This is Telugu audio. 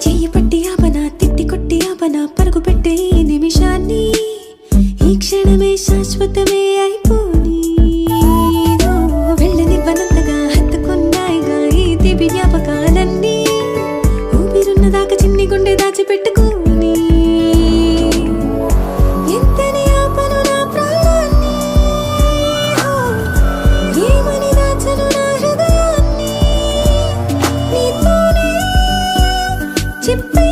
చెయ్యి పట్టి ఆపనా తిట్టి కొట్టి ఆపనా పరుగు పెట్టే ఈ నిమిషాన్ని ఈ క్షణమే శాశ్వతమే అయిపోని వెళ్ళనివ్వనంతగా హత్తుకున్నాయిగా ఈ తీపి జ్ఞాపకాలన్నీ ఊపిరున్నదాకా చిన్ని గుండె దాచిపెట్టుకోని ఎంతని ఆపను నా ప్రాణాన్ని ఏమని దాచను నా హృదయాన్ని నీతోనే చెప్పే